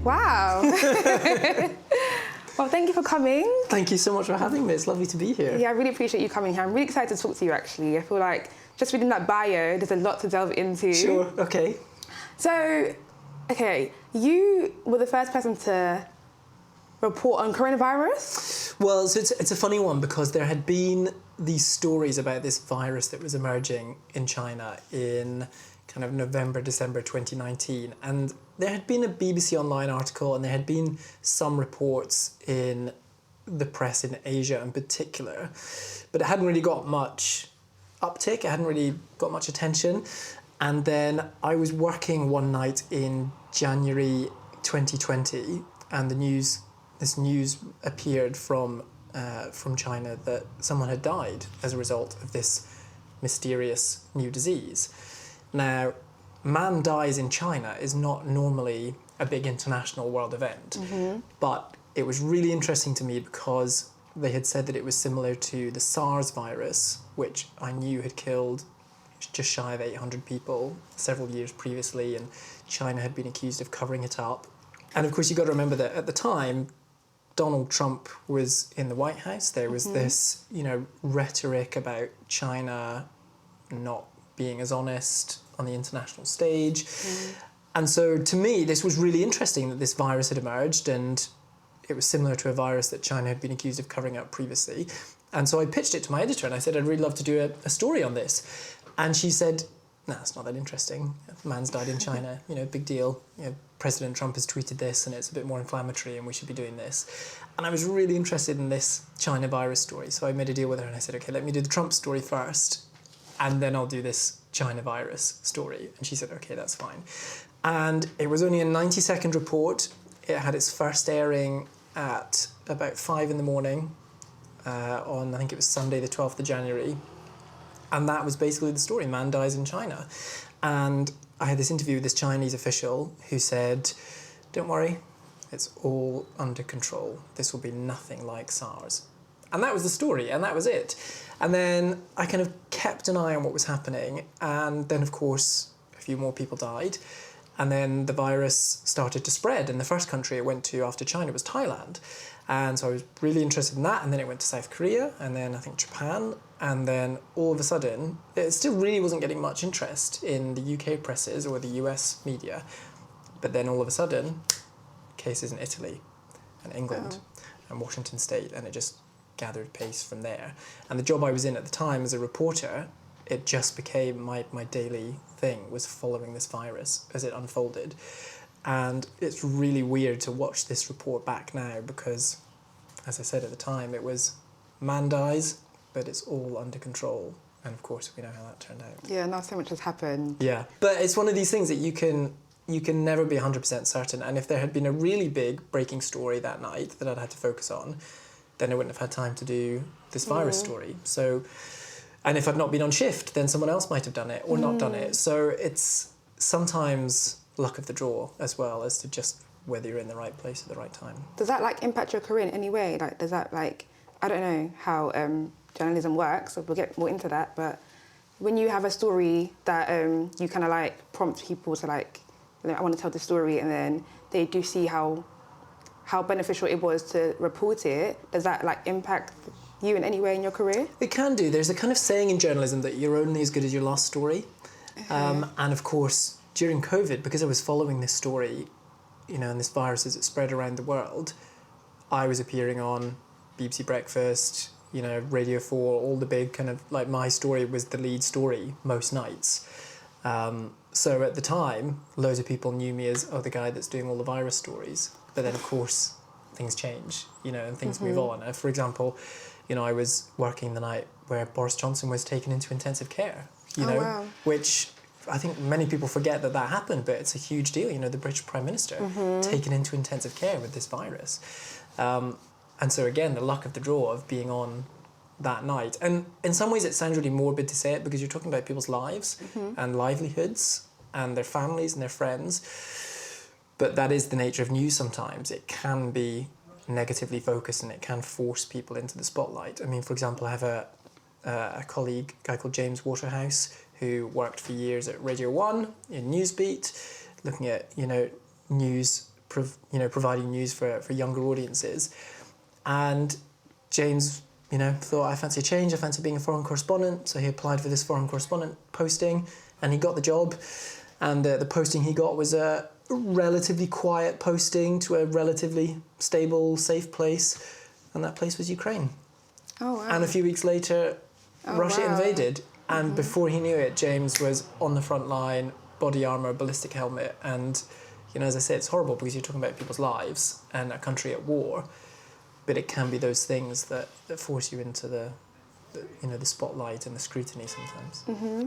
Wow. Well, thank you for coming. Thank you so much for having me. It's lovely to be here. Yeah, I really appreciate you coming here. I'm really excited to talk to you, actually. I feel like just reading that bio, there's a lot to delve into. Sure, okay. So, okay, you were the first person to report on coronavirus? Well, so it's a funny one because there had been these stories about this virus that was emerging in China in kind of November, December 2019. And there had been a BBC Online article and there had been some reports in the press in Asia in particular, but it hadn't really got much uptick, it hadn't really got much attention. And then I was working one night in January 2020 and this news appeared from China that someone had died as a result of this mysterious new disease. Now, man dies in China is not normally a big international world event, but it was really interesting to me because they had said that it was similar to the SARS virus, which I knew had killed just shy of 800 people several years previously, and China had been accused of covering it up. And of course, you've got to remember that at the time, Donald Trump was in the White House. There was this, rhetoric about China not being as honest on the international stage. And so to me, this was really interesting that this virus had emerged, and it was similar to a virus that China had been accused of covering up previously. And so I pitched it to my editor and I said, I'd really love to do a story on this. And she said, no, it's not that interesting. A man's died in China, big deal. President Trump has tweeted this and it's a bit more inflammatory and we should be doing this. And I was really interested in this China virus story. So I made a deal with her and I said, okay, let me do the Trump story first and then I'll do this China virus story. And she said, okay, that's fine. And it was only a 90-second report. It had its first airing at about 5 a.m. On, I think it was Sunday, the 12th of January. And that was basically the story. Man dies in China. And I had this interview with this Chinese official who said, don't worry, it's all under control. This will be nothing like SARS. And that was the story, and that was it. And then I kind of kept an eye on what was happening. And then, of course, a few more people died. And then the virus started to spread. And the first country it went to after China was Thailand. And so I was really interested in that. And then it went to South Korea, and then I think Japan. And then all of a sudden, it still really wasn't getting much interest in the UK presses or the US media. But then all of a sudden, cases in Italy and England and Washington State, and it just gathered pace from there. And the job I was in at the time as a reporter, it just became my daily thing, was following this virus as it unfolded. And it's really weird to watch this report back now because, as I said at the time, it was man dies, but it's all under control. And of course, we know how that turned out. Yeah, now so much has happened. Yeah, but it's one of these things that you can never be 100% certain. And if there had been a really big breaking story that night that I'd had to focus on, then I wouldn't have had time to do this virus story. So, and if I'd not been on shift, then someone else might have done it or not done it. So it's sometimes luck of the draw as well as to just whether you're in the right place at the right time. Does that impact your career in any way? Does that I don't know how journalism works, so we'll get more into that, but when you have a story that you kind of prompt people to I want to tell this story, and then they do see how beneficial it was to report it, does that impact you in any way in your career? It can do. There's a kind of saying in journalism that you're only as good as your last story. And of course, during COVID, because I was following this story, and this virus as it spread around the world, I was appearing on BBC Breakfast, Radio 4, all the big kind of, my story was the lead story most nights. So at the time, loads of people knew me as, the guy that's doing all the virus stories. But then, of course, things change, and things move on. For example, I was working the night where Boris Johnson was taken into intensive care, wow. which I think many people forget that happened, but it's a huge deal. The British Prime Minister taken into intensive care with this virus. And so again, the luck of the draw of being on that night. And in some ways it sounds really morbid to say it because you're talking about people's lives and livelihoods and their families and their friends. But that is the nature of news sometimes. It can be negatively focused and it can force people into the spotlight. I mean, for example, I have a colleague, a guy called James Waterhouse, who worked for years at Radio 1 in Newsbeat, looking at, news providing news for younger audiences. And James, thought, I fancy a change, I fancy being a foreign correspondent. So he applied for this foreign correspondent posting and he got the job. And the posting he got was a relatively quiet posting to a relatively stable, safe place. And that place was Ukraine. Oh, wow. And a few weeks later, Russia invaded. And before he knew it, James was on the front line, body armour, ballistic helmet. And, as I say, it's horrible because you're talking about people's lives and a country at war. But it can be those things that force you into the spotlight and the scrutiny sometimes. Mm-hmm.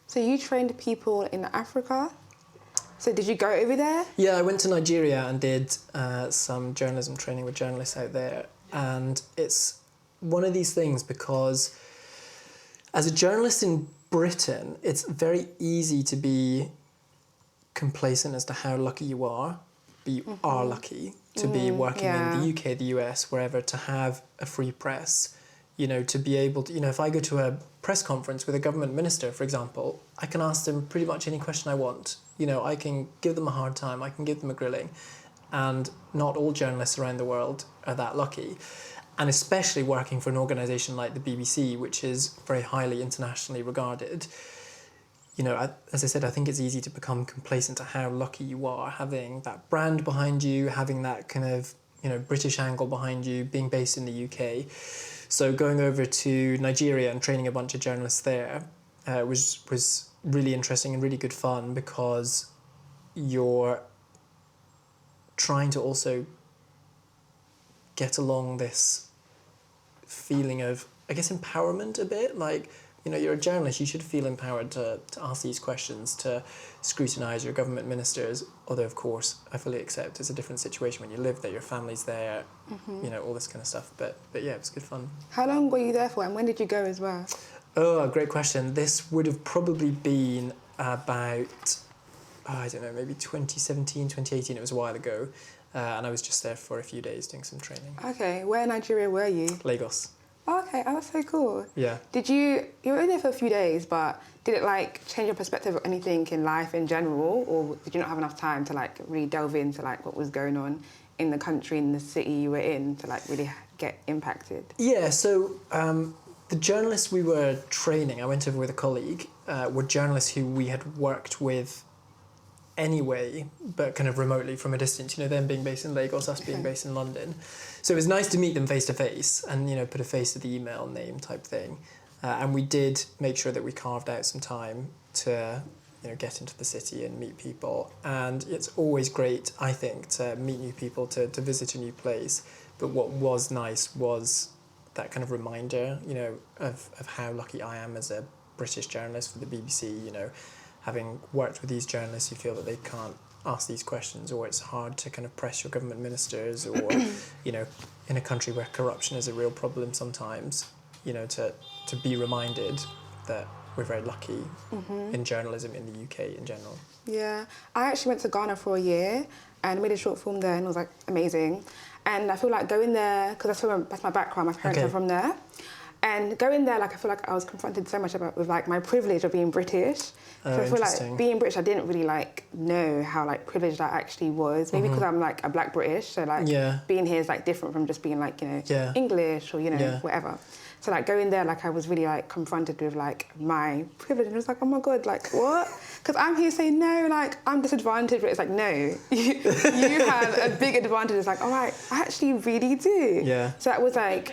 So you trained people in Africa? So did you go over there? Yeah, I went to Nigeria and did some journalism training with journalists out there. And it's one of these things because as a journalist in Britain, it's very easy to be complacent as to how lucky you are. But you are lucky to be working in the UK, the US, wherever, to have a free press. To be able to, if I go to a press conference with a government minister, for example, I can ask them pretty much any question I want. I can give them a hard time, I can give them a grilling. And not all journalists around the world are that lucky. And especially working for an organisation like the BBC, which is very highly internationally regarded. As I said, I think it's easy to become complacent to how lucky you are, having that brand behind you, having that kind of, British angle behind you, being based in the UK. So going over to Nigeria and training a bunch of journalists there was really interesting and really good fun because you're trying to also get along this feeling of, I guess, empowerment a bit. Like, you're a journalist, you should feel empowered to ask these questions, to scrutinise your government ministers. Although, of course, I fully accept it's a different situation when you live there, your family's there, all this kind of stuff. But yeah, it was good fun. How long were you there for and when did you go as well? Oh, great question. This would have probably been about, maybe 2017, 2018. It was a while ago. And I was just there for a few days doing some training. Okay, where in Nigeria were you? Lagos. Oh, okay, that's so cool. Yeah. You were only there for a few days, but did it change your perspective of anything in life in general, or did you not have enough time to really delve into what was going on in the country, in the city you were in, to really get impacted? Yeah, so the journalists we were training, I went over with a colleague, were journalists who we had worked with anyway, but kind of remotely from a distance, them being based in Lagos, us being based in London. So it was nice to meet them face to face and, put a face to the email name type thing. And we did make sure that we carved out some time to, get into the city and meet people. And it's always great, I think, to meet new people, to visit a new place. But what was nice was that kind of reminder, of how lucky I am as a British journalist for the BBC, having worked with these journalists, you feel that they can't ask these questions, or it's hard to kind of press your government ministers, or, in a country where corruption is a real problem sometimes, to be reminded that we're very lucky in journalism in the UK in general. Yeah, I actually went to Ghana for a year and made a short film there, and it was amazing. And I feel like going there, because that's my background, my parents are from there. And going there, I feel like I was confronted so much with my privilege of being British. So I feel like being British, I didn't really know how privileged I actually was. Maybe because I'm a black British, so being here is different from just being English or whatever. So going there, I was really confronted with my privilege, and it was oh my god, what? Because I'm here saying no, I'm disadvantaged, but it's no, you have a big advantage. It's all right, I actually really do. Yeah. So that was a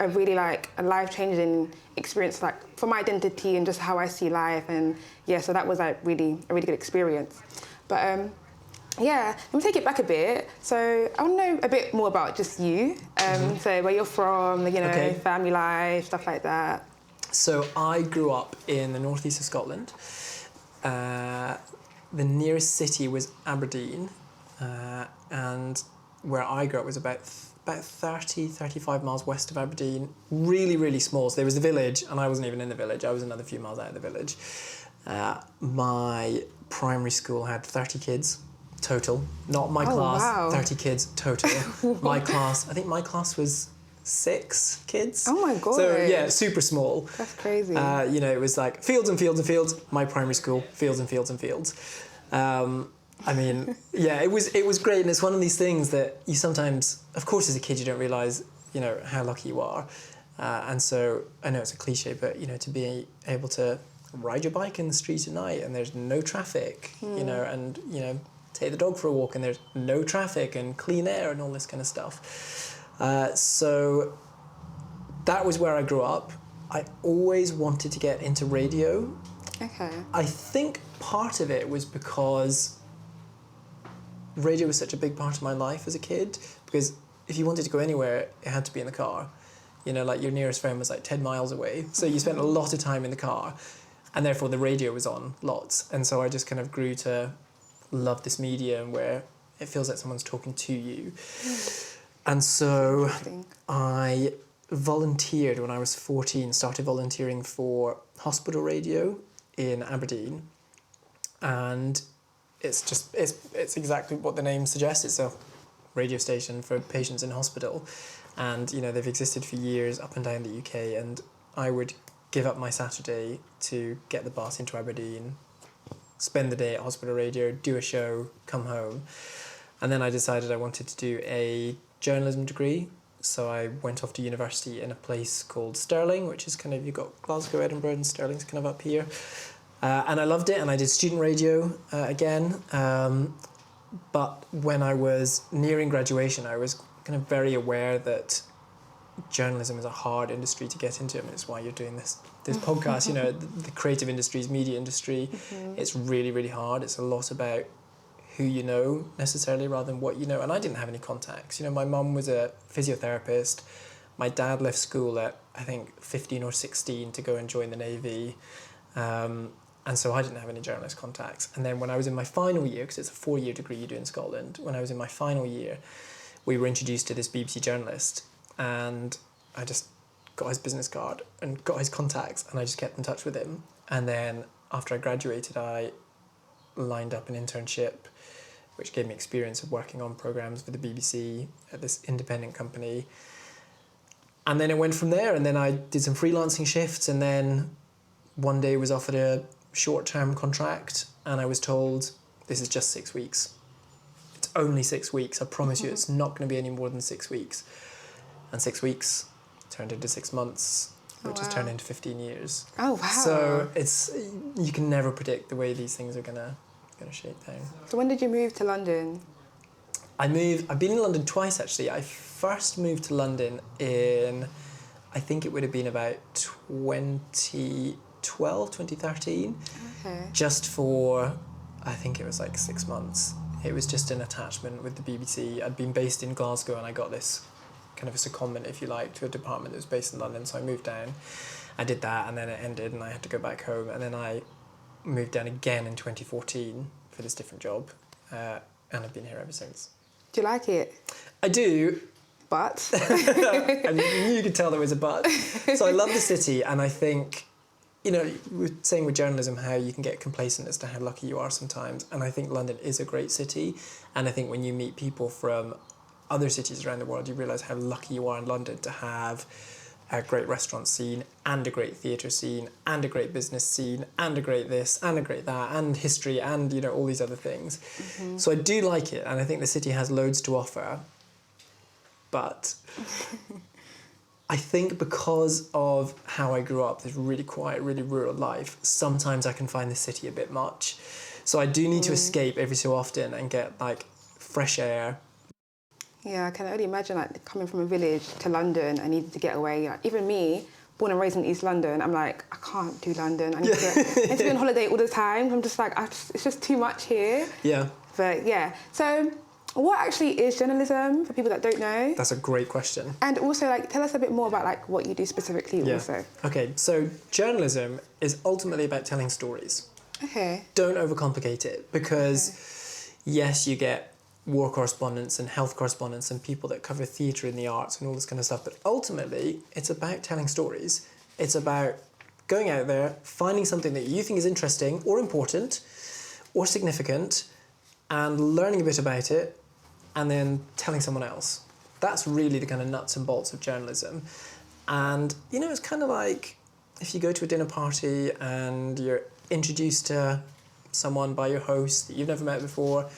really a life-changing experience for my identity and just how I see life, and so that was really a really good experience. But let me take it back a bit. So I want to know a bit more about just you. So where you're from, family life, stuff like that. So I grew up in the northeast of Scotland. The nearest city was Aberdeen, and where I grew up was about 35 miles west of Aberdeen. Really, really small. So there was the village, and I wasn't even in the village. I was another few miles out of the village. My primary school had 30 kids total. Not my class, wow. 30 kids total. My class was 6 kids. Oh my god. So yeah, super small. That's crazy. It was fields and fields and fields. My primary school, fields and fields and fields. I mean, yeah, it was great, and it's one of these things that you sometimes, of course, as a kid, you don't realise, how lucky you are, and so I know it's a cliche, but to be able to ride your bike in the street at night and there's no traffic, and take the dog for a walk and there's no traffic and clean air and all this kind of stuff. So that was where I grew up. I always wanted to get into radio. Okay. I think part of it was because radio was such a big part of my life as a kid, because if you wanted to go anywhere, it had to be in the car. Like your nearest friend was like 10 miles away. So you spent a lot of time in the car, and therefore the radio was on lots. And so I just kind of grew to love this medium where it feels like someone's talking to you. And so I volunteered when I was 14, started volunteering for hospital radio in Aberdeen. And it's exactly what the name suggests. It's a radio station for patients in hospital. And, they've existed for years up and down the UK. And I would give up my Saturday to get the bus into Aberdeen, spend the day at hospital radio, do a show, come home. And then I decided I wanted to do a journalism degree. So I went off to university in a place called Stirling, which is kind of, you've got Glasgow, Edinburgh, and Stirling's kind of up here. And I loved it, and I did student radio again. But when I was nearing graduation, I was kind of very aware that journalism is a hard industry to get into. I mean, it's why you're doing this podcast. The creative industries, media industry, it's really, really hard. It's a lot about who you know necessarily rather than what you know. And I didn't have any contacts. My mum was a physiotherapist. My dad left school at, I think, 15 or 16 to go and join the Navy. And so I didn't have any journalist contacts. And then when I was in my final year, because it's a 4-year degree you do in Scotland, when I was in my final year, we were introduced to this BBC journalist, and I just got his business card and got his contacts, and I just kept in touch with him. And then after I graduated, I lined up an internship, which gave me experience of working on programmes for the BBC at this independent company. And then it went from there, and then I did some freelancing shifts, and then one day was offered a short-term contract, and I was told, this is just 6 weeks. It's only 6 weeks. I promise you it's not going to be any more than 6 weeks. And 6 weeks turned into 6 months, which has turned into 15 years. Oh, wow. So you can never predict the way these things are going to shape down. So when did you move to London? I've been in London twice, actually. I first moved to London in, I think it would have been about 2013. Okay. Just for, I think it was like 6 months. It was just an attachment with the BBC. I'd been based in Glasgow, and I got this kind of a secondment, if you like, to a department that was based in London. So I moved down. I did that, and then it ended, and I had to go back home. And then I moved down again in 2014 for this different job, and I've been here ever since. Do you like it? I do. But? I mean, you could tell there was a but. So I love the city, and I think, we're saying with journalism how you can get complacent as to how lucky you are sometimes, and I think London is a great city, and I think when you meet people from other cities around the world, you realise how lucky you are in London to have a great restaurant scene, and a great theatre scene, and a great business scene, and a great this, and a great that, and history, and, all these other things. Mm-hmm. So I do like it, and I think the city has loads to offer, but I think because of how I grew up, this really quiet, really rural life, sometimes I can find the city a bit much. So I do need to escape every so often and get, fresh air. Yeah, I can only imagine, coming from a village to London, I needed to get away. Even me, born and raised in East London, I'm like, I can't do London. I need to be on holiday all the time. I'm just like, it's just too much here. Yeah. But yeah, so what actually is journalism for people that don't know? That's a great question. And also, tell us a bit more about what you do specifically also. Okay, so journalism is ultimately about telling stories. Okay. Don't overcomplicate it, because yes, you get war correspondents and health correspondents and people that cover theatre and the arts and all this kind of stuff, but ultimately it's about telling stories. It's about going out there, finding something that you think is interesting or important or significant, and learning a bit about it, and then telling someone else. That's really the kind of nuts and bolts of journalism. And, it's kind of like if you go to a dinner party and you're introduced to someone by your host that you've never met before,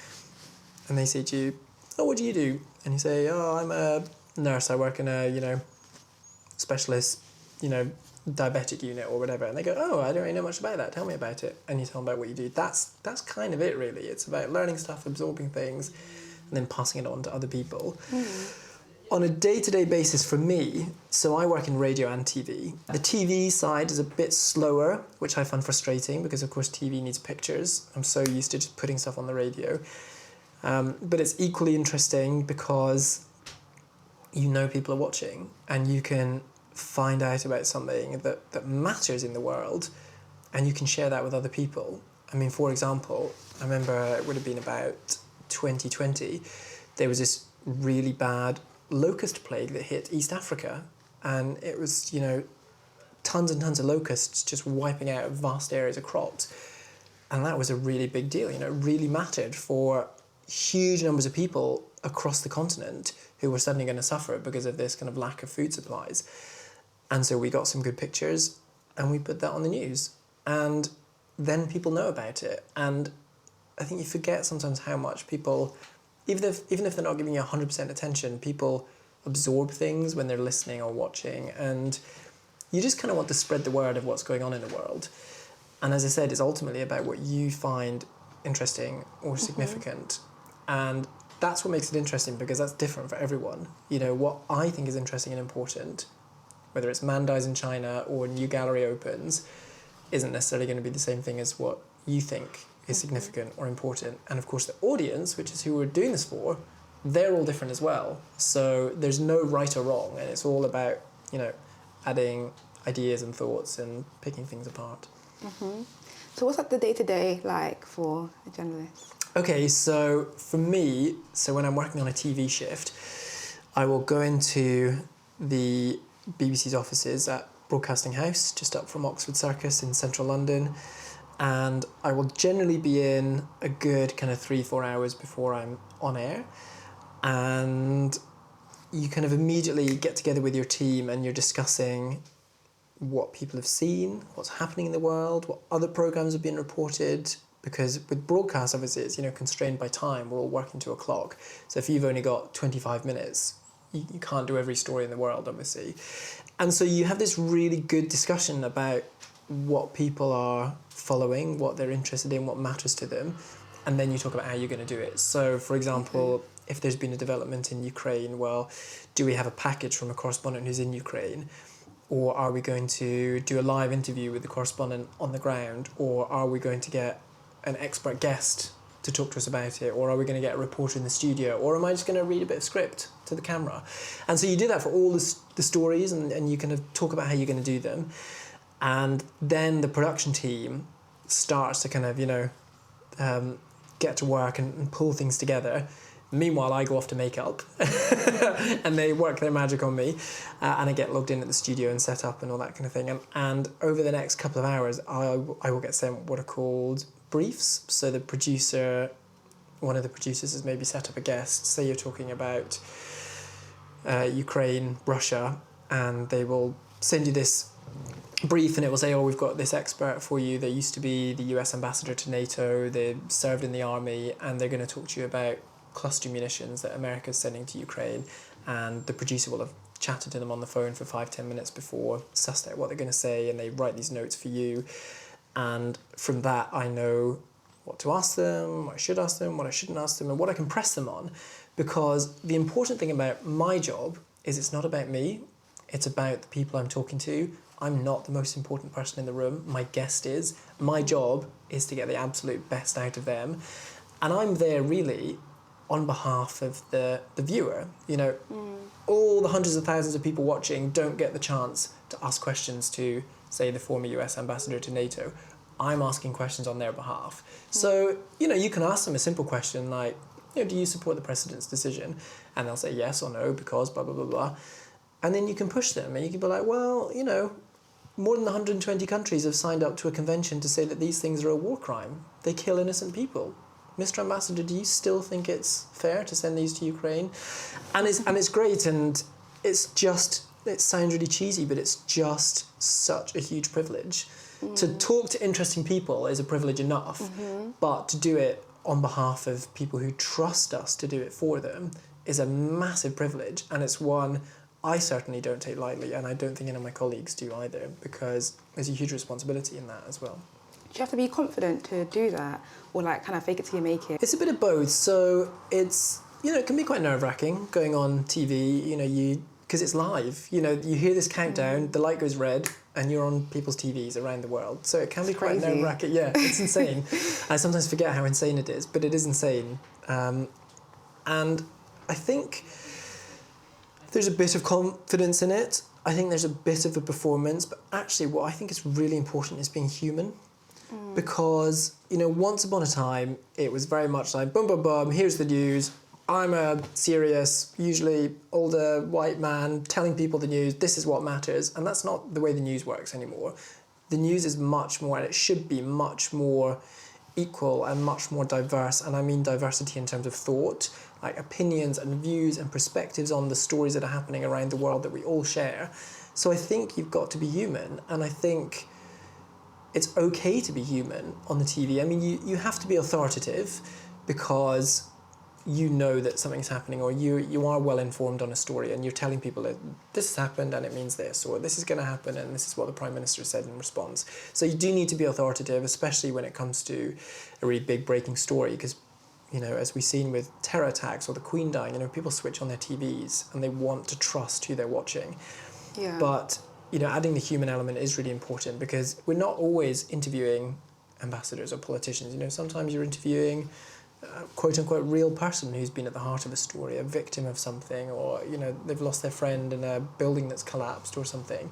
and they say to you, oh, what do you do? And you say, oh, I'm a nurse, I work in a, specialist, diabetic unit or whatever. And they go, oh, I don't really know much about that, tell me about it. And you tell them about what you do. That's kind of it, really. It's about learning stuff, absorbing things, and then passing it on to other people. On a day-to-day basis for me, so I work in radio and TV. The TV side is a bit slower, which I find frustrating because, of course, TV needs pictures. I'm so used to just putting stuff on the radio. But it's equally interesting because people are watching and you can find out about something that matters in the world and you can share that with other people. I mean, for example, I remember it would have been about 2020, there was this really bad locust plague that hit East Africa, and it was, tons and tons of locusts just wiping out vast areas of crops. And that was a really big deal, it really mattered for huge numbers of people across the continent who were suddenly going to suffer because of this kind of lack of food supplies. And so we got some good pictures and we put that on the news, and then people know about it. And I think you forget sometimes how much people, even if they're not giving you 100% attention, people absorb things when they're listening or watching, and you just kind of want to spread the word of what's going on in the world. And as I said, it's ultimately about what you find interesting or significant. And that's what makes it interesting, because that's different for everyone. What I think is interesting and important, whether it's Man Dies in China or a new gallery opens, isn't necessarily going to be the same thing as what you think is significant or important. And of course the audience, which is who we're doing this for, they're all different as well. So there's no right or wrong, and it's all about, adding ideas and thoughts and picking things apart. So what's the day-to-day like for a journalist? Okay, so for me, when I'm working on a TV shift, I will go into the BBC's offices at Broadcasting House, just up from Oxford Circus in central London, and I will generally be in a good kind of 3-4 hours before I'm on air, and you kind of immediately get together with your team and you're discussing what people have seen, what's happening in the world, what other programmes have been reported, because with broadcast, obviously, it's constrained by time. We're all working to a clock. So if you've only got 25 minutes, you can't do every story in the world, obviously. And so you have this really good discussion about what people are following, what they're interested in, what matters to them, and then you talk about how you're going to do it. So, for example, if there's been a development in Ukraine, well, do we have a package from a correspondent who's in Ukraine? Or are we going to do a live interview with the correspondent on the ground? Or are we going to get an expert guest to talk to us about it? Or are we going to get a reporter in the studio? Or am I just going to read a bit of script to the camera? And so you do that for all the stories, and you kind of talk about how you're going to do them. And then the production team starts to kind of, get to work and pull things together. Meanwhile, I go off to makeup and they work their magic on me, and I get logged in at the studio and set up and all that kind of thing. And over the next couple of hours, I will get sent what are called briefs. So one of the producers has maybe set up a guest. Say you're talking about Ukraine, Russia, and they will send you this brief, and it will say, oh, we've got this expert for you. They used to be the US ambassador to NATO. They served in the army, and they're going to talk to you about cluster munitions that America's sending to Ukraine. And the producer will have chatted to them on the phone for 5-10 minutes before, sussed out what they're going to say, and they write these notes for you. And from that, I know what to ask them, what I should ask them, what I shouldn't ask them, and what I can press them on. Because the important thing about my job is it's not about me, it's about the people I'm talking to. I'm not the most important person in the room, my guest is. My job is to get the absolute best out of them. And I'm there really on behalf of the viewer. All the hundreds of thousands of people watching don't get the chance to ask questions to, say, the former US ambassador to NATO. I'm asking questions on their behalf. So, you can ask them a simple question like, do you support the president's decision? And they'll say yes or no because blah, blah, blah, blah. And then you can push them and you can be like, well, more than 120 countries have signed up to a convention to say that these things are a war crime. They kill innocent people. Mr. Ambassador, do you still think it's fair to send these to Ukraine? And it's great, and it sounds really cheesy, but it's just such a huge privilege To talk to interesting people is a privilege enough, but to do it on behalf of people who trust us to do it for them is a massive privilege, and it's one I certainly don't take lightly, and I don't think any of my colleagues do either, because there's a huge responsibility in that as well. Do you have to be confident to do that, or like kind of fake it till you make it? It's a bit of both. So it's, it can be quite nerve-wracking going on TV, because it's live. You hear this countdown, the light goes red, and you're on people's TVs around the world. So it can be quite nerve-wracking. Yeah, it's insane. I sometimes forget how insane it is, but it is insane. And I think there's a bit of confidence in it. I think there's a bit of a performance, but actually what I think is really important is being human. Because, once upon a time, it was very much like, boom, boom, boom, here's the news. I'm a serious, usually older white man telling people the news, this is what matters. And that's not the way the news works anymore. The news is much more, and it should be much more equal and much more diverse. And I mean diversity in terms of thought, like opinions and views and perspectives on the stories that are happening around the world that we all share. So I think you've got to be human. And I think it's okay to be human on the TV. I mean, you have to be authoritative because you know that something's happening, or you are well informed on a story, and you're telling people that this has happened and it means this, or this is going to happen and this is what the Prime Minister said in response. So you do need to be authoritative, especially when it comes to a really big breaking story, because as we've seen with terror attacks or the Queen dying, people switch on their TVs and they want to trust who they're watching. Yeah. But adding the human element is really important, because we're not always interviewing ambassadors or politicians. Sometimes you're interviewing a quote-unquote real person who's been at the heart of a story, a victim of something, or they've lost their friend in a building that's collapsed or something.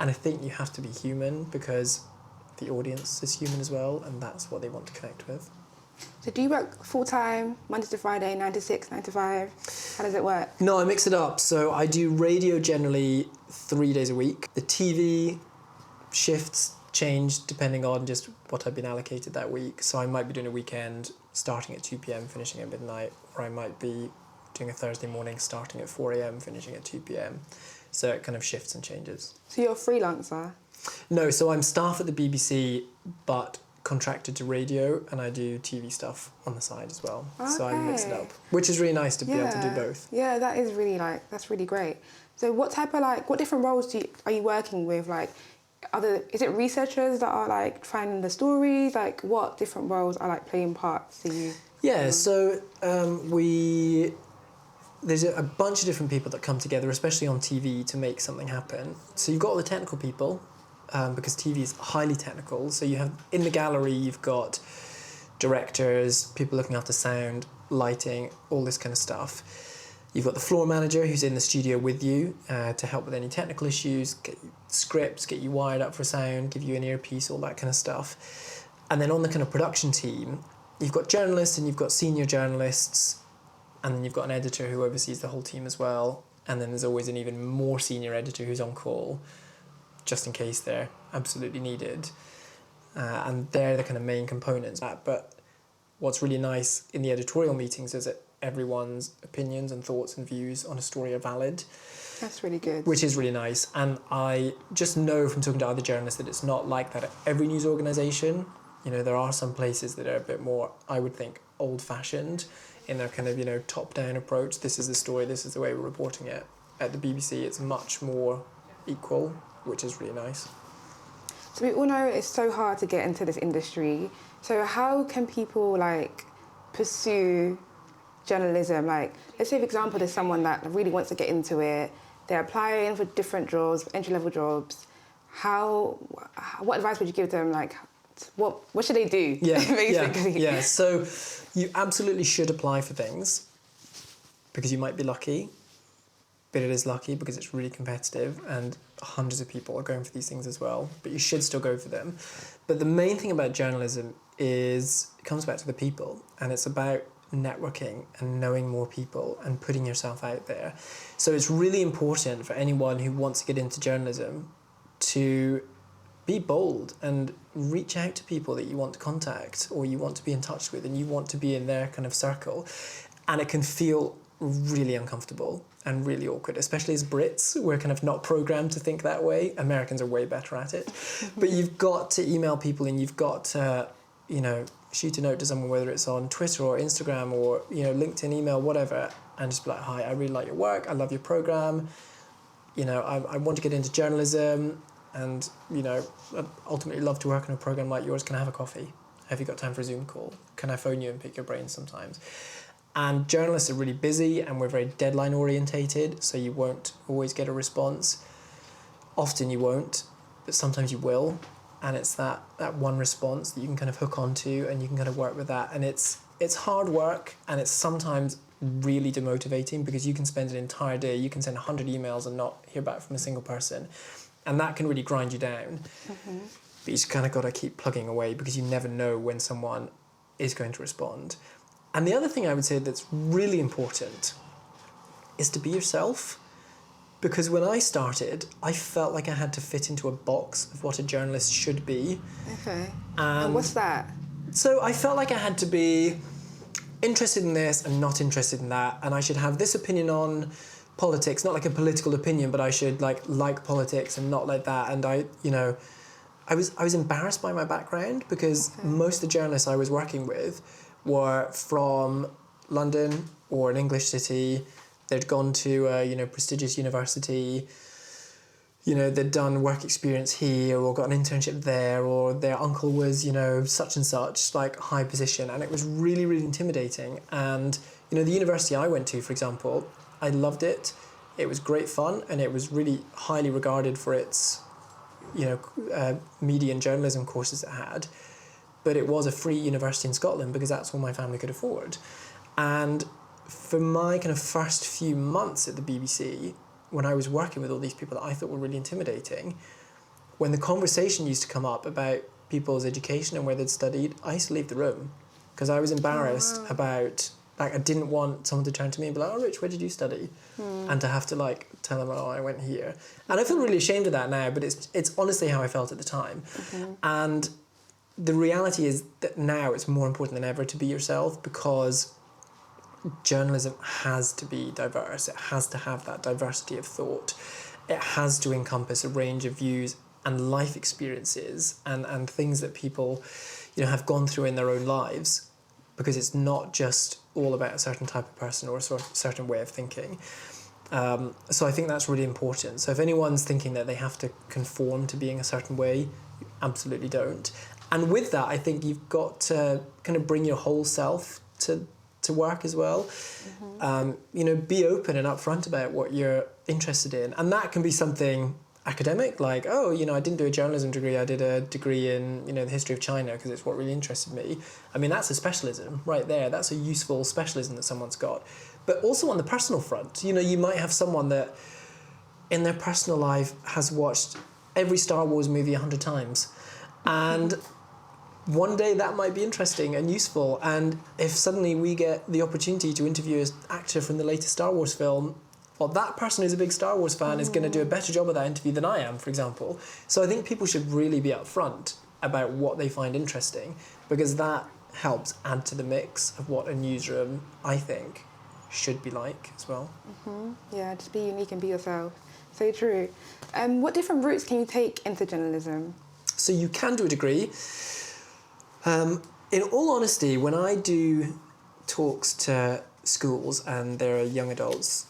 And I think you have to be human, because the audience is human as well, and that's what they want to connect with. So do you work full-time, Monday to Friday, 9 to 6, 9 to 5? How does it work? No, I mix it up. So I do radio generally 3 days a week. The TV shifts change depending on just what I've been allocated that week. So I might be doing a weekend starting at 2 p.m, finishing at midnight, or I might be doing a Thursday morning starting at 4 a.m, finishing at 2 p.m. So it kind of shifts and changes. So you're a freelancer? No, so I'm staff at the BBC, but contracted to radio, and I do TV stuff on the side as well. Okay. So I mix it up, which is really nice to be able to do both. Yeah, that is really that's really great. So what type of what different roles are you working with? Is it researchers that are finding the stories? What different roles are playing parts for you? Yeah, so there's a bunch of different people that come together, especially on TV, to make something happen. So you've got all the technical people, because TV is highly technical. So you have, in the gallery, you've got directors, people looking after sound, lighting, all this kind of stuff. You've got the floor manager who's in the studio with you to help with any technical issues, get you scripts, get you wired up for sound, give you an earpiece, all that kind of stuff. And then on the kind of production team, you've got journalists and you've got senior journalists, and then you've got an editor who oversees the whole team as well. And then there's always an even more senior editor who's on call, just in case they're absolutely needed. And they're the kind of main components. But what's really nice in the editorial meetings is that everyone's opinions and thoughts and views on a story are valid. That's really good. Which is really nice. And I just know from talking to other journalists that it's not like that at every news organisation. There are some places that are a bit more, I would think, old-fashioned in their kind of, top-down approach. This is the story, this is the way we're reporting it. At the BBC, it's much more equal, which is really nice. So we all know it's so hard to get into this industry. So how can people pursue journalism? Let's say, for example, there's someone that really wants to get into it. They're applying for different jobs, entry-level jobs. What advice would you give them? What should they do? Yeah, basically. Yeah. So you absolutely should apply for things, because you might be lucky. But it is lucky because it's really competitive and hundreds of people are going for these things as well. But you should still go for them. But the main thing about journalism is it comes back to the people, and it's about networking and knowing more people and putting yourself out there. So it's really important for anyone who wants to get into journalism to be bold and reach out to people that you want to contact or you want to be in touch with and you want to be in their kind of circle. And it can feel really uncomfortable and really awkward, especially as Brits. We're kind of not programmed to think that way. Americans are way better at it. But you've got to email people, and you've got to, shoot a note to someone, whether it's on Twitter or Instagram or, LinkedIn, email, whatever, and just be like, hi, I really like your work. I love your program. I want to get into journalism, and, I'd ultimately love to work on a program like yours. Can I have a coffee? Have you got time for a Zoom call? Can I phone you and pick your brain sometimes? And journalists are really busy, and we're very deadline orientated, so you won't always get a response. Often you won't, but sometimes you will. And it's that one response that you can kind of hook onto, and you can kind of work with that. And it's hard work, and it's sometimes really demotivating, because you can spend an entire day, you can send 100 emails and not hear back from a single person. And that can really grind you down. Mm-hmm. But you just kind of got to keep plugging away, because you never know when someone is going to respond. And the other thing I would say that's really important is to be yourself. Because when I started, I felt like I had to fit into a box of what a journalist should be. Okay. And what's that? So I felt like I had to be interested in this and not interested in that. And I should have this opinion on politics, not like a political opinion, but I should like politics and not like that. And I was embarrassed by my background, because most of the journalists I was working with were from London or an English city. They'd gone to a prestigious university. They'd done work experience here, or got an internship there, or their uncle was such and such, like high position, and it was really, really intimidating. And the university I went to, for example, I loved it. It was great fun, and it was really highly regarded for its media and journalism courses it had. But it was a free university in Scotland, because that's all my family could afford. And for my kind of first few months at the BBC, when I was working with all these people that I thought were really intimidating, when the conversation used to come up about people's education and where they'd studied, I used to leave the room, because I was embarrassed about, I didn't want someone to turn to me and be like, oh, Rich, where did you study? And to have to tell them, oh, I went here. And I feel really ashamed of that now, but it's honestly how I felt at the time. Mm-hmm. And the reality is that now it's more important than ever to be yourself, because journalism has to be diverse. It has to have that diversity of thought. It has to encompass a range of views and life experiences and things that people have gone through in their own lives, because it's not just all about a certain type of person or a certain way of thinking. So I think that's really important. So if anyone's thinking that they have to conform to being a certain way, you absolutely don't. And with that, I think you've got to kind of bring your whole self to work as well. Mm-hmm. Be open and upfront about what you're interested in. And that can be something academic, like, I didn't do a journalism degree, I did a degree in, the history of China, because it's what really interested me. I mean, that's a specialism right there. That's a useful specialism that someone's got. But also on the personal front, you might have someone that in their personal life has watched every Star Wars movie 100 times. And one day that might be interesting and useful. And if suddenly we get the opportunity to interview an actor from the latest Star Wars film, well, that person who's a big Star Wars fan is going to do a better job of that interview than I am, for example. So I think people should really be upfront about what they find interesting, because that helps add to the mix of what a newsroom, I think, should be like as well. Mm-hmm. Yeah, just be unique and be yourself. So true. What different routes can you take into journalism? So you can do a degree. In all honesty, when I do talks to schools and there are young adults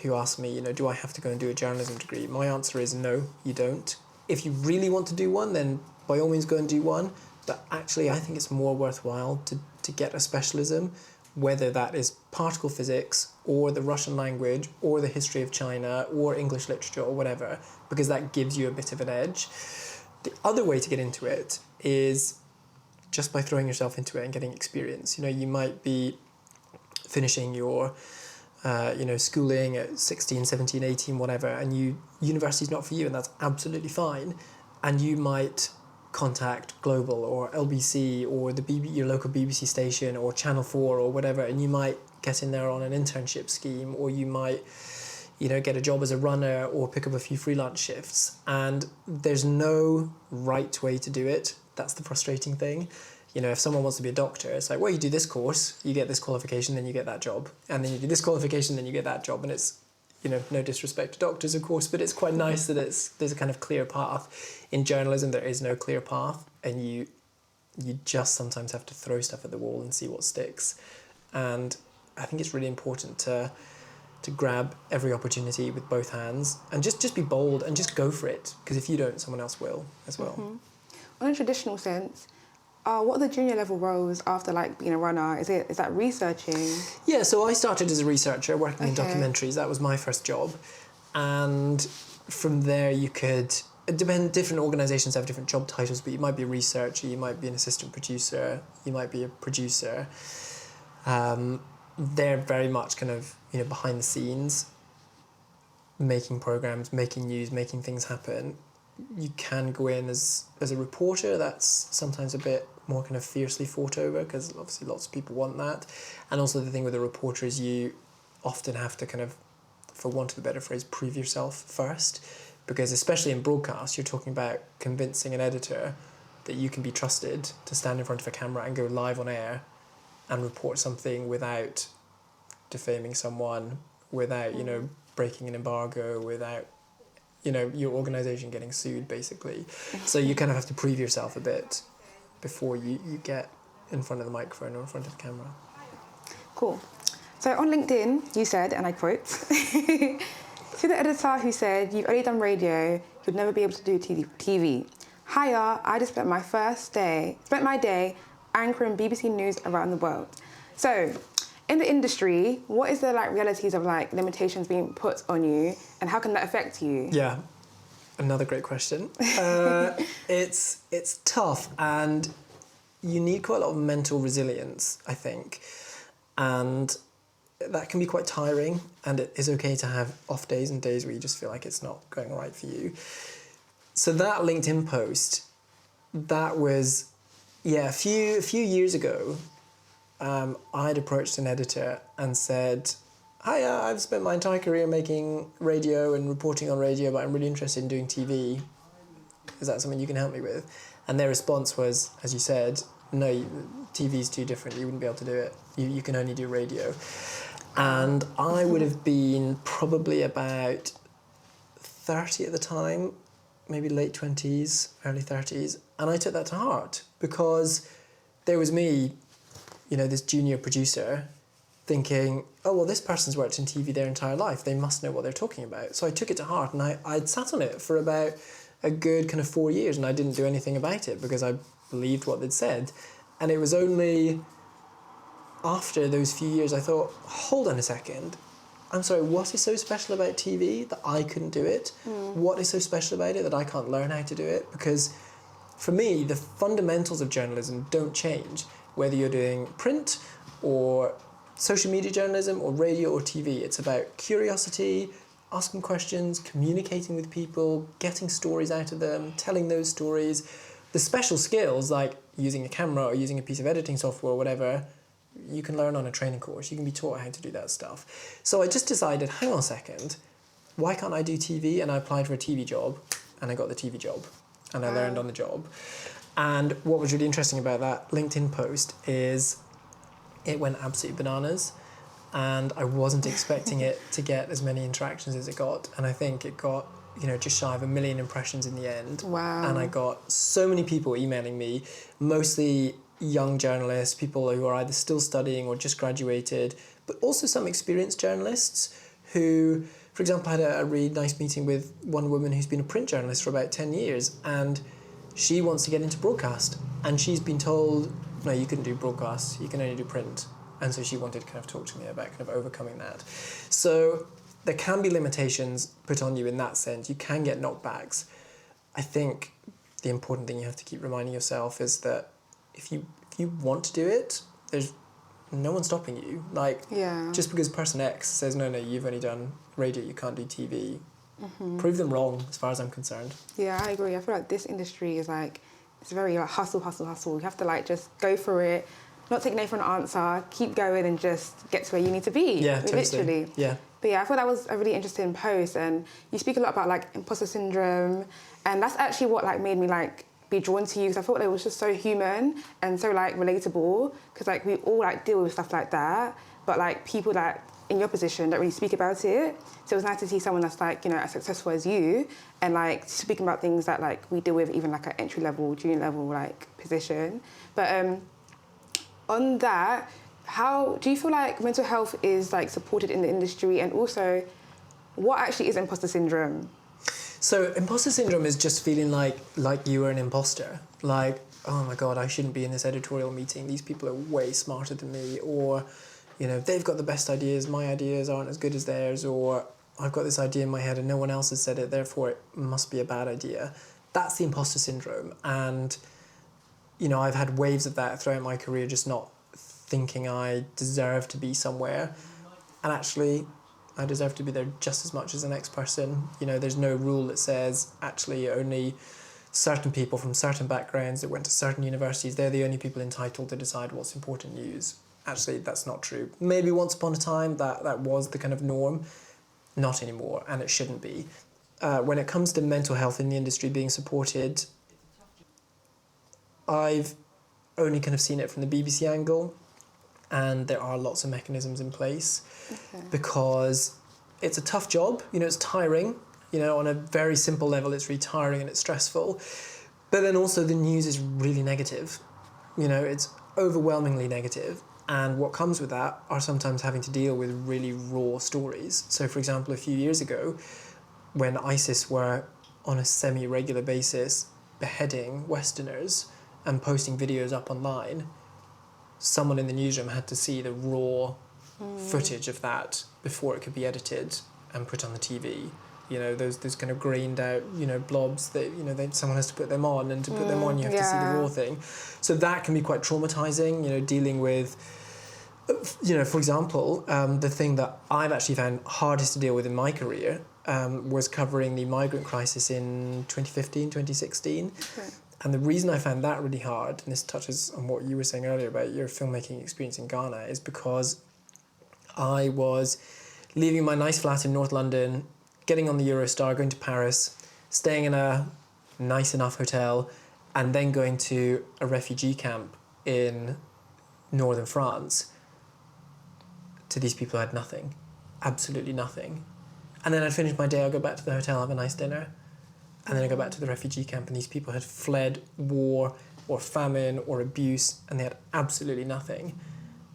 who ask me, do I have to go and do a journalism degree? My answer is no, you don't. If you really want to do one, then by all means go and do one. But actually, I think it's more worthwhile to get a specialism, whether that is particle physics or the Russian language or the history of China or English literature or whatever, because that gives you a bit of an edge. The other way to get into it is just by throwing yourself into it and getting experience. You might be finishing your schooling at 16, 17, 18, whatever, and university's not for you, and that's absolutely fine. And you might contact Global or LBC or your local BBC station or Channel 4 or whatever, and you might get in there on an internship scheme, or you might get a job as a runner or pick up a few freelance shifts. And there's no right way to do it. That's the frustrating thing. You know, if someone wants to be a doctor, it's like, well, you do this course, you get this qualification, then you get that job. And then you do this qualification, then you get that job. And it's, you know, no disrespect to doctors, of course, but it's quite nice that there's a kind of clear path. In journalism, there is no clear path, and you just sometimes have to throw stuff at the wall and see what sticks. And I think it's really important to grab every opportunity with both hands and just be bold and just go for it, because if you don't, someone else will as well. On a traditional sense, what are the junior level roles after like being a runner? Is that researching? Yeah, so I started as a researcher working in documentaries. That was my first job. And from there you could, different organisations have different job titles, but you might be a researcher, you might be an assistant producer, you might be a producer. They're very much kind of, you know, behind the scenes, making programmes, making news, making things happen. You can go in as a reporter. That's sometimes a bit more kind of fiercely fought over, because obviously lots of people want that. And also the thing with a reporter is you often have to kind of, for want of a better phrase, prove yourself first, because especially in broadcast, you're talking about convincing an editor that you can be trusted to stand in front of a camera and go live on air and report something without defaming someone, without, you know, breaking an embargo, without, you know, your organisation getting sued, basically. So you kind of have to prove yourself a bit before you get in front of the microphone or in front of the camera. Cool. So on LinkedIn, you said, and I quote, to the editor who said, "You've only done radio, you'd never be able to do TV. Hiya, I just spent my day anchoring BBC News around the world." So, in the industry, what is the like realities of like limitations being put on you, and how can that affect you? Yeah, another great question. It's tough, and you need quite a lot of mental resilience, I think, and that can be quite tiring. And it is okay to have off days and days where you just feel like it's not going right for you. So that LinkedIn post, that was, a few years ago. I had approached an editor and said, "Hi, I've spent my entire career making radio and reporting on radio, but I'm really interested in doing TV. Is that something you can help me with?" And their response was, as you said, "No, TV's too different. You wouldn't be able to do it. You can only do radio." And I would have been probably about 30 at the time, maybe late 20s, early 30s. And I took that to heart, because there was me, you know, this junior producer, thinking, oh, well, this person's worked in TV their entire life. They must know what they're talking about. So I took it to heart, and I'd sat on it for about a good kind of 4 years, and I didn't do anything about it because I believed what they'd said. And it was only after those few years I thought, hold on a second. I'm sorry, what is so special about TV that I couldn't do it? What is so special about it that I can't learn how to do it? Because for me, the fundamentals of journalism don't change, whether you're doing print or social media journalism or radio or TV. It's about curiosity, asking questions, communicating with people, getting stories out of them, telling those stories. The special skills, like using a camera or using a piece of editing software or whatever, you can learn on a training course. You can be taught how to do that stuff. So I just decided, hang on a second, why can't I do TV? And I applied for a TV job, and I got the TV job, and I learned on the job. And what was really interesting about that LinkedIn post is it went absolutely bananas, and I wasn't expecting it to get as many interactions as it got. And I think it got, you know, just shy of 1 million impressions in the end. Wow. And I got so many people emailing me, mostly young journalists, people who are either still studying or just graduated, but also some experienced journalists who, for example, I had a really nice meeting with one woman who's been a print journalist for about 10 years, and she wants to get into broadcast, and she's been told, no, you couldn't do broadcast, you can only do print. And so she wanted to kind of talk to me about kind of overcoming that. So there can be limitations put on you in that sense. You can get knockbacks. I think the important thing you have to keep reminding yourself is that if you want to do it, there's no one stopping you. Like, just because person X says, no, you've only done radio, you can't do TV, prove them wrong, as far as I'm concerned. Yeah, I agree. I feel like this industry is like, it's very like hustle. You have to like just go for it, not take no for an answer, keep going and just get to where you need to be. Yeah, totally. Literally. Yeah. But yeah, I thought that was a really interesting post, and you speak a lot about like imposter syndrome, and that's actually what like made me like be drawn to you because I thought it was just so human and so like relatable because like we all like deal with stuff like that, but like people that in your position don't really speak about it. So it was nice to see someone that's like, you know, as successful as you and like speaking about things that like we deal with even like at entry level, junior level like position. But on that, how do you feel like mental health is like supported in the industry, and also what actually is imposter syndrome? So imposter syndrome is just feeling like you are an imposter. Like, oh my God, I shouldn't be in this editorial meeting. These people are way smarter than me. Or, you know, they've got the best ideas. My ideas aren't as good as theirs. Or I've got this idea in my head and no one else has said it, therefore it must be a bad idea. That's the imposter syndrome. And, you know, I've had waves of that throughout my career, just not thinking I deserve to be somewhere. And actually, I deserve to be there just as much as the next person. You know, there's no rule that says actually only certain people from certain backgrounds that went to certain universities, they're the only people entitled to decide what's important news. Actually, that's not true. Maybe once upon a time that was the kind of norm. Not anymore, and it shouldn't be. When it comes to mental health in the industry being supported, I've only kind of seen it from the BBC angle, and there are lots of mechanisms in place because it's a tough job, you know, it's tiring, you know, on a very simple level it's really tiring and it's stressful, but then also the news is really negative, you know, it's overwhelmingly negative, and what comes with that are sometimes having to deal with really raw stories. So for example, a few years ago when ISIS were on a semi-regular basis beheading Westerners and posting videos up online, someone in the newsroom had to see the raw footage of that before it could be edited and put on the TV. You know, those kind of grained out, you know, blobs that, you know, someone has to put them on, and to put them on you have to see the raw thing. So that can be quite traumatizing, you know, dealing with, you know, for example, the thing that I've actually found hardest to deal with in my career was covering the migrant crisis in 2015, 2016. Okay. And the reason I found that really hard, and this touches on what you were saying earlier about your filmmaking experience in Ghana, is because I was leaving my nice flat in North London, getting on the Eurostar, going to Paris, staying in a nice enough hotel, and then going to a refugee camp in northern France to these people who had nothing, absolutely nothing. And then I'd finish my day, I'd go back to the hotel, have a nice dinner, and then I go back to the refugee camp, and these people had fled war or famine or abuse, and they had absolutely nothing.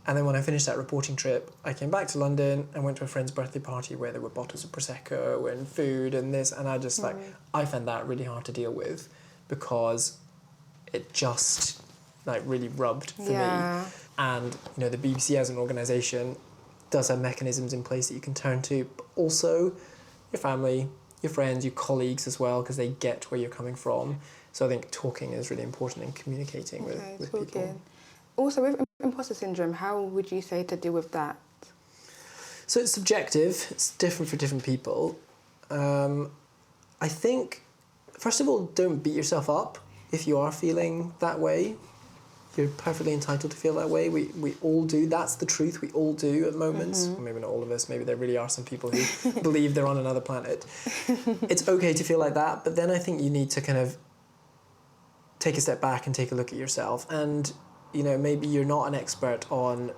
And then when I finished that reporting trip, I came back to London and went to a friend's birthday party where there were bottles of Prosecco and food and this, and I just I found that really hard to deal with because it just like really rubbed for me. And you know, the BBC as an organisation does have mechanisms in place that you can turn to, but also your family, your friends, your colleagues as well, because they get where you're coming from. So I think talking is really important in communicating with people. Also, with imposter syndrome, how would you say to deal with that? So it's subjective. It's different for different people. I think, first of all, don't beat yourself up if you are feeling that way. You're perfectly entitled to feel that way. We all do. That's the truth. We all do at moments. Well, maybe not all of us. Maybe there really are some people who believe they're on another planet. It's okay to feel like that, but then I think you need to kind of take a step back and take a look at yourself. And, you know, maybe you're not an expert on,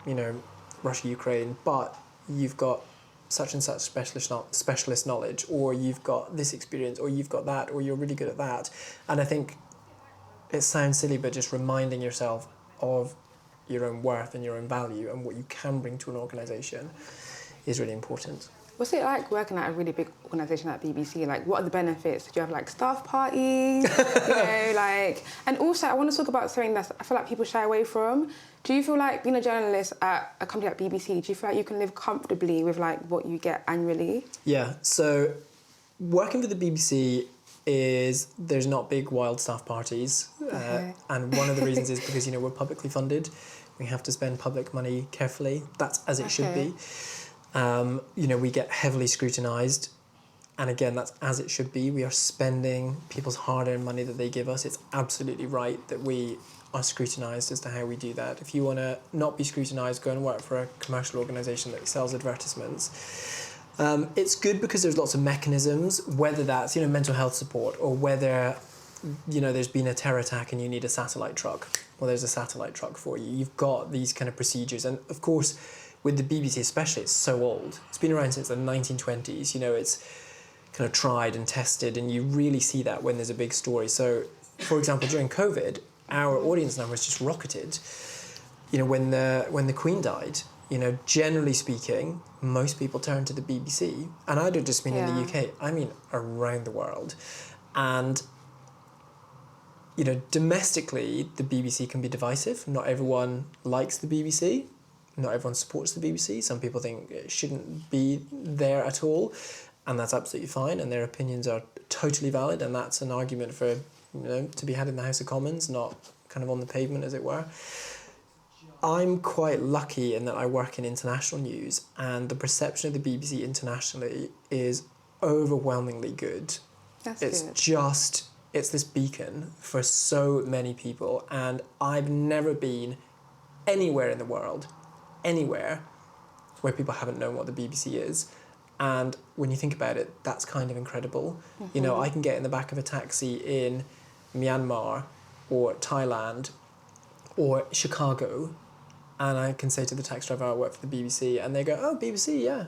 you know, Russia, Ukraine, but you've got such and such specialist knowledge, or you've got this experience, or you've got that, or you're really good at that. And I think it sounds silly, but just reminding yourself of your own worth and your own value and what you can bring to an organisation is really important. What's it like working at a really big organisation like BBC? Like, what are the benefits? Do you have, like, staff parties? You know, like... And also, I want to talk about something that I feel like people shy away from. Do you feel like, being a journalist at a company like BBC, do you feel like you can live comfortably with, like, what you get annually? Yeah, so working for the BBC is there's not big, wild staff parties. And one of the reasons is because, you know, we're publicly funded. We have to spend public money carefully. That's as it should be. You know, we get heavily scrutinised, and again, that's as it should be. We are spending people's hard-earned money that they give us. It's absolutely right that we are scrutinised as to how we do that. If you want to not be scrutinised, go and work for a commercial organisation that sells advertisements. It's good because there's lots of mechanisms, whether that's, you know, mental health support, or whether there's been a terror attack and you need a satellite truck. Well, there's a satellite truck for you. You've got these kind of procedures. And of course, with the BBC especially, it's so old. It's been around since the 1920s. It's kind of tried and tested, and you really see that when there's a big story. So, for example, during COVID, our audience numbers just rocketed. When the Queen died, generally speaking, most people turn to the BBC. And I don't just mean in the UK, I mean around the world. And, domestically, the BBC can be divisive. Not everyone likes the BBC. Not everyone supports the BBC. Some people think it shouldn't be there at all. And that's absolutely fine. And their opinions are totally valid. And that's an argument for, to be had in the House of Commons, not kind of on the pavement, as it were. I'm quite lucky in that I work in international news, and the perception of the BBC internationally is overwhelmingly good. That's good. It's this beacon for so many people, and I've never been anywhere in the world, where people haven't known what the BBC is. And when you think about it, that's kind of incredible. I can get in the back of a taxi in Myanmar or Thailand or Chicago, and I can say to the taxi driver, I work for the BBC, and they go, oh, BBC, yeah.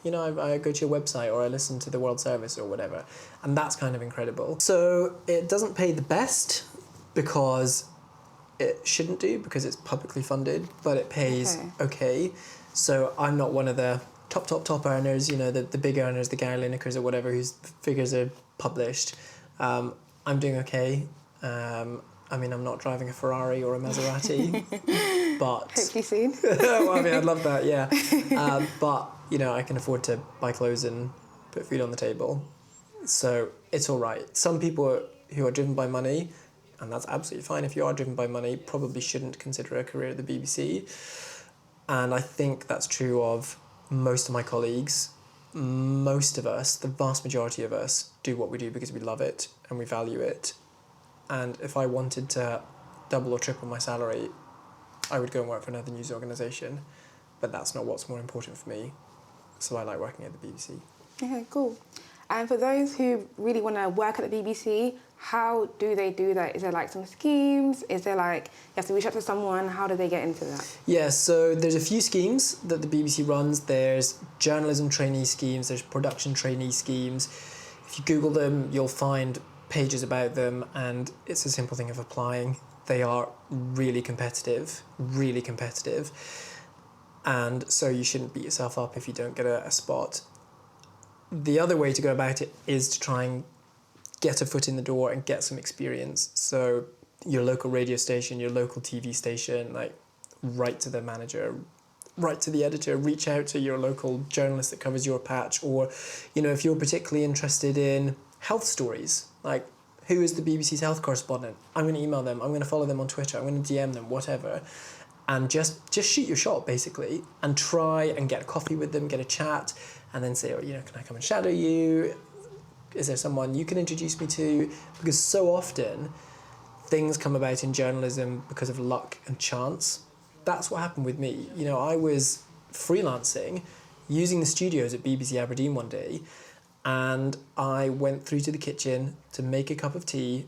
I go to your website, or I listen to the World Service or whatever. And that's kind of incredible. So it doesn't pay the best because it shouldn't do, because it's publicly funded, but it pays okay. So I'm not one of the top earners, the big earners, the Gary Linekers or whatever, whose figures are published. I'm doing okay. I'm not driving a Ferrari or a Maserati, but... Hopefully soon. Well, I'd love that, yeah. But, I can afford to buy clothes and put food on the table. So it's all right. Some people who are driven by money, and that's absolutely fine if you are driven by money, probably shouldn't consider a career at the BBC. And I think that's true of most of my colleagues. Most of us, the vast majority of us, do what we do because we love it and we value it. And if I wanted to double or triple my salary, I would go and work for another news organisation. But that's not what's more important for me. So I like working at the BBC. Okay, cool. And for those who really want to work at the BBC, how do they do that? Is there some schemes? Is there you have to reach out to someone? How do they get into that? Yeah, so there's a few schemes that the BBC runs. There's journalism trainee schemes, there's production trainee schemes. If you Google them, you'll find pages about them, and it's a simple thing of applying. They are really competitive. And so you shouldn't beat yourself up if you don't get a spot. The other way to go about it is to try and get a foot in the door and get some experience. So your local radio station, your local TV station, write to the manager, write to the editor, reach out to your local journalist that covers your patch, or, if you're particularly interested in health stories, who is the BBC's health correspondent? I'm going to email them, I'm going to follow them on Twitter, I'm going to DM them, whatever. And just shoot your shot, basically, and try and get a coffee with them, get a chat, and then say, can I come and shadow you? Is there someone you can introduce me to? Because so often things come about in journalism because of luck and chance. That's what happened with me. I was freelancing, using the studios at BBC Aberdeen one day, and I went through to the kitchen to make a cup of tea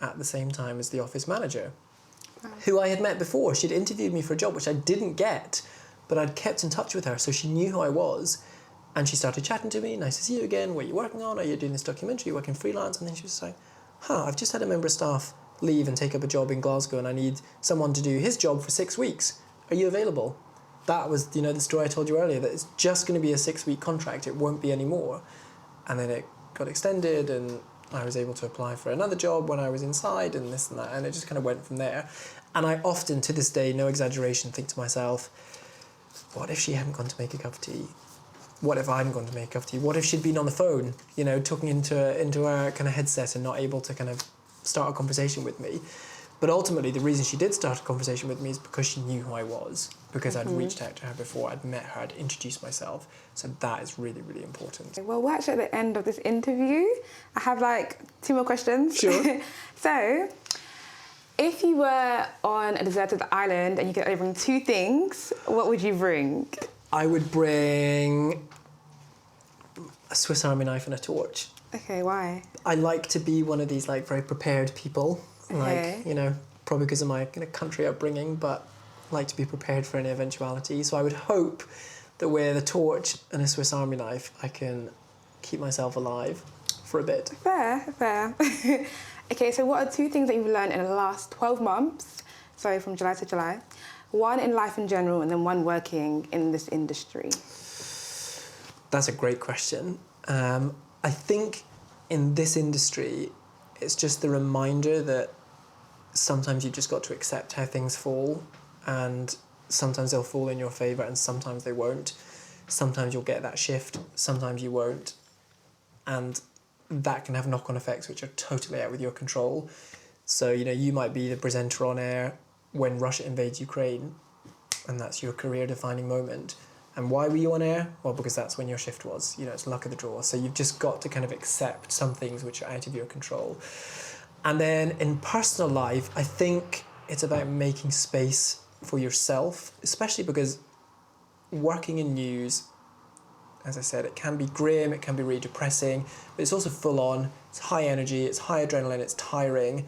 at the same time as the office manager, who I had met before. She'd interviewed me for a job, which I didn't get, but I'd kept in touch with her, so she knew who I was. And she started chatting to me, nice to see you again, what are you working on? Are you doing this documentary? Are you working freelance? And then she was like, I've just had a member of staff leave and take up a job in Glasgow, and I need someone to do his job for 6 weeks. Are you available? That was, the story I told you earlier, that it's just going to be a 6-week contract, it won't be any more. And then it got extended, and I was able to apply for another job when I was inside, and this and that, and it just kind of went from there. And I often, to this day, no exaggeration, think to myself, what if she hadn't gone to make a cup of tea? What if I hadn't gone to make a cup of tea? What if she'd been on the phone, talking into a kind of headset and not able to kind of start a conversation with me? But ultimately, the reason she did start a conversation with me is because she knew who I was, because I'd reached out to her before, I'd met her, I'd introduced myself. So that is really, really important. Well, we're actually at the end of this interview. I have 2 more questions. Sure. So, if you were on a deserted island and you could only bring 2 things, what would you bring? I would bring a Swiss Army knife and a torch. Okay, why? I like to be one of these like very prepared people. Okay. Like, you know, probably because of my kind of country upbringing, but I like to be prepared for any eventuality. So I would hope that with a torch and a Swiss Army knife, I can keep myself alive for a bit. Fair. Okay, so what are 2 things that you've learned in the last 12 months? So from July to July. 1 in life in general, and then 1 working in this industry. That's a great question. I think in this industry, it's just the reminder that sometimes you just got to accept how things fall, and sometimes they'll fall in your favour and sometimes they won't. Sometimes you'll get that shift, sometimes you won't. And that can have knock-on effects which are totally out with your control. So, you know, you might be the presenter on air when Russia invades Ukraine, and that's your career-defining moment. And why were you on air? Well, because that's when your shift was. You know, it's luck of the draw. So you've just got to kind of accept some things which are out of your control. And then in personal life, I think it's about making space for yourself, especially because working in news, as I said, it can be grim, it can be really depressing, but it's also full on, it's high energy, it's high adrenaline, it's tiring.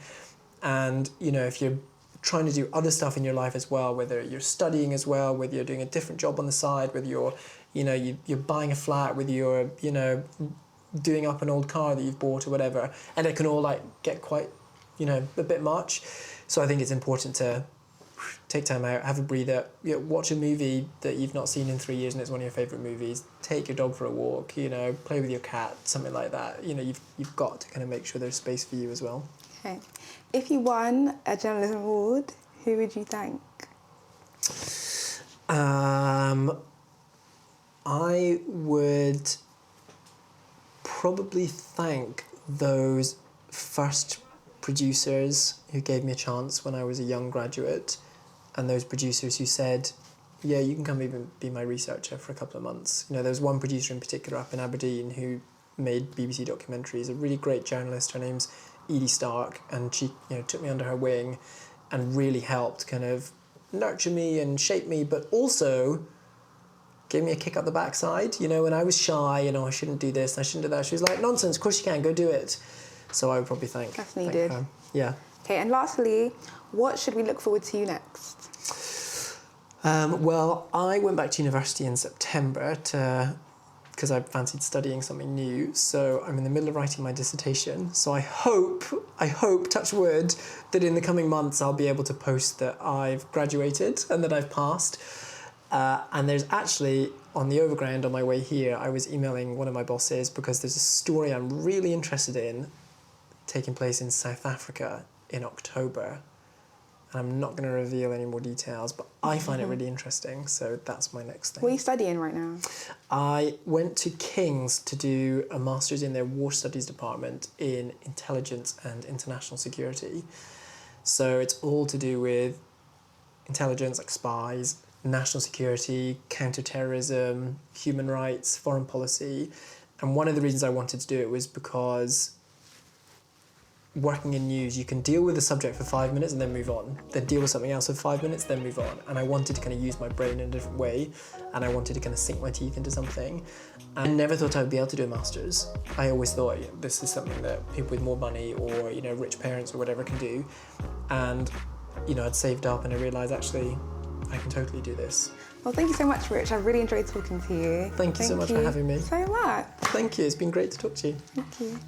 And, you know, if you're trying to do other stuff in your life as well, whether you're studying as well, whether you're doing a different job on the side, whether you're, you know, you're buying a flat, whether you're, you know, doing up an old car that you've bought or whatever, and it can all like get quite, you know, a bit much. So I think it's important to take time out, have a breather, you know, watch a movie that you've not seen in 3 years and it's one of your favourite movies, take your dog for a walk, you know, play with your cat, something like that. You know, you've got to kind of make sure there's space for you as well. Okay. If you won a journalism award, who would you thank? I would probably thank those first producers who gave me a chance when I was a young graduate, and those producers who said, yeah, you can come even be my researcher for a couple of months. You know, there was one producer in particular up in Aberdeen who made BBC documentaries, a really great journalist. Her name's Edie Stark, and she, you know, took me under her wing and really helped kind of nurture me and shape me, but also gave me a kick up the backside. You know, when I was shy, you know, I shouldn't do this, I shouldn't do that. She was like, nonsense, of course you can, go do it. So I would probably thank her. Yeah. Okay, and lastly, what should we look forward to next? Well, I went back to university in September because I fancied studying something new. So I'm in the middle of writing my dissertation. So I hope, touch wood, that in the coming months I'll be able to post that I've graduated and that I've passed. And there's actually, on the overground on my way here, I was emailing one of my bosses because there's a story I'm really interested in taking place in South Africa in October. And I'm not going to reveal any more details, but I find it really interesting, so that's my next thing. What are you studying right now? I went to King's to do a master's in their War Studies department in intelligence and international security. So it's all to do with intelligence, like spies, national security, counter-terrorism, human rights, foreign policy. And one of the reasons I wanted to do it was because working in news, you can deal with the subject for 5 minutes and then move on, then deal with something else for 5 minutes, then move on. And I wanted to kind of use my brain in a different way, and I wanted to kind of sink my teeth into something. And I never thought I would be able to do a master's. I always thought, you know, this is something that people with more money or, you know, rich parents or whatever can do. And, you know, I'd saved up and I realised actually I can totally do this. Well, thank you so much, Rich. I've really enjoyed talking to you. Thank you so much for having me. So much. Thank you. It's been great to talk to you. Thank you.